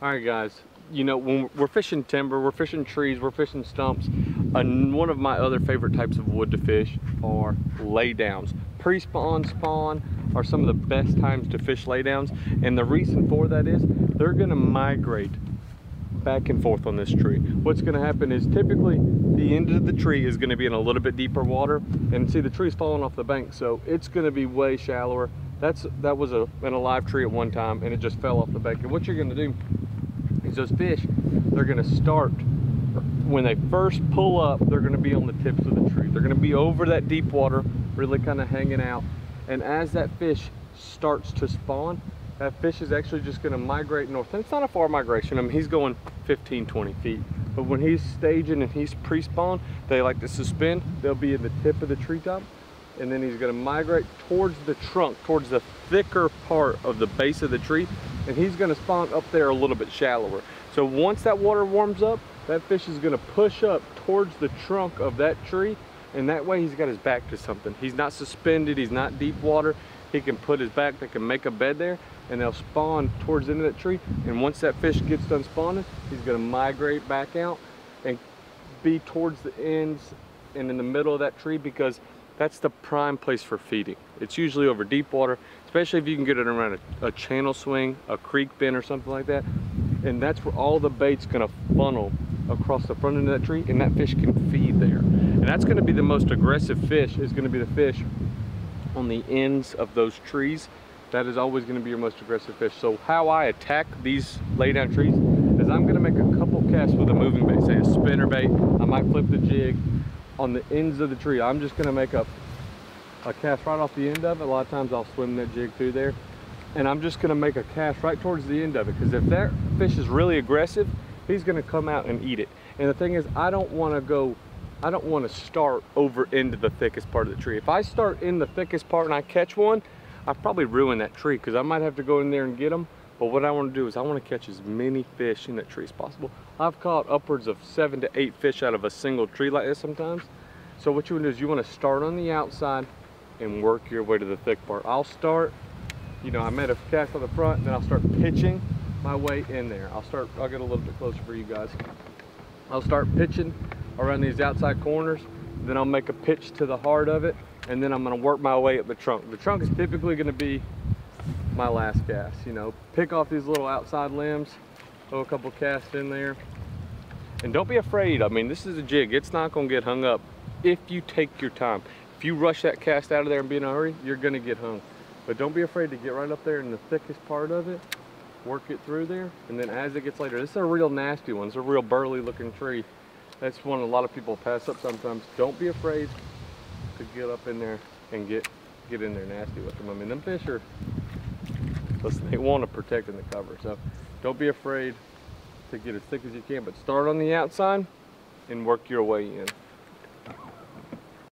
All right, guys, you know, when we're fishing timber, we're fishing trees, we're fishing stumps, one of my other favorite types of wood to fish are laydowns. Pre-spawn, spawn are some of the best times to fish laydowns, and the reason for that is they're gonna migrate back and forth on this tree. What's gonna happen is typically the end of the tree is gonna be in a little bit deeper water, and see the tree's falling off the bank, so it's gonna be way shallower. That was an alive tree at one time, and it just fell off the bank. And what you're gonna do is those fish, they're gonna start, when they first pull up, they're gonna be on the tips of the tree. They're gonna be over that deep water, really kind of hanging out. And as that fish starts to spawn, that fish is actually just gonna migrate north. And it's not a far migration. I mean, he's going 15, 20 feet. But when he's staging and he's pre-spawn, they like to suspend. They'll be in the tip of the treetop. And then he's gonna migrate towards the trunk, towards the thicker part of the base of the tree. And he's gonna spawn up there a little bit shallower. So once that water warms up, that fish is gonna push up towards the trunk of that tree. And that way he's got his back to something. He's not suspended, he's not deep water. He can put his back, they can make a bed there, and they'll spawn towards the end of that tree. And once that fish gets done spawning, he's gonna migrate back out and be towards the ends and in the middle of that tree, because that's the prime place for feeding. It's usually over deep water, especially if you can get it around a channel swing, a creek bend or something like that. And that's where all the bait's gonna funnel across the front end of that tree, and that fish can feed there. And that's gonna be the most aggressive fish, is gonna be the fish on the ends of those trees. That is always gonna be your most aggressive fish. So how I attack these laydown trees is I'm gonna make a couple casts with a moving bait, say a spinner bait. I might flip the jig on the ends of the tree. I'm just gonna make a cast right off the end of it. A lot of times I'll swim that jig through there, and I'm just gonna make a cast right towards the end of it, because if that fish is really aggressive, he's gonna come out and eat it. And the thing is, I don't wanna start over into the thickest part of the tree. If I start in the thickest part and I catch one, I probably ruin that tree, because I might have to go in there and get them. But what I want to do is I want to catch as many fish in that tree as possible. I've caught upwards of 7 to 8 fish out of a single tree like this sometimes. So what you want to do is you want to start on the outside and work your way to the thick part. I'll start, you know, I made a cast on the front, and then I'll start pitching my way in there. I'll get a little bit closer for you guys. I'll start pitching around these outside corners, then I'll make a pitch to the heart of it, and then I'm going to work my way up the trunk. The trunk is typically going to be my last cast. You know, pick off these little outside limbs, throw a couple casts in there, and don't be afraid. I mean, this is a jig, it's not going to get hung up if you take your time. If you rush that cast out of there and be in a hurry, you're going to get hung. But don't be afraid to get right up there in the thickest part of it, work it through there, and then as it gets later, this is a real nasty one. It's a real burly looking tree. That's one a lot of people pass up sometimes. Don't be afraid to get up in there and get in there nasty with them. I mean, them fish are, listen, they want to protect in the cover. So don't be afraid to get as thick as you can, but start on the outside and work your way in.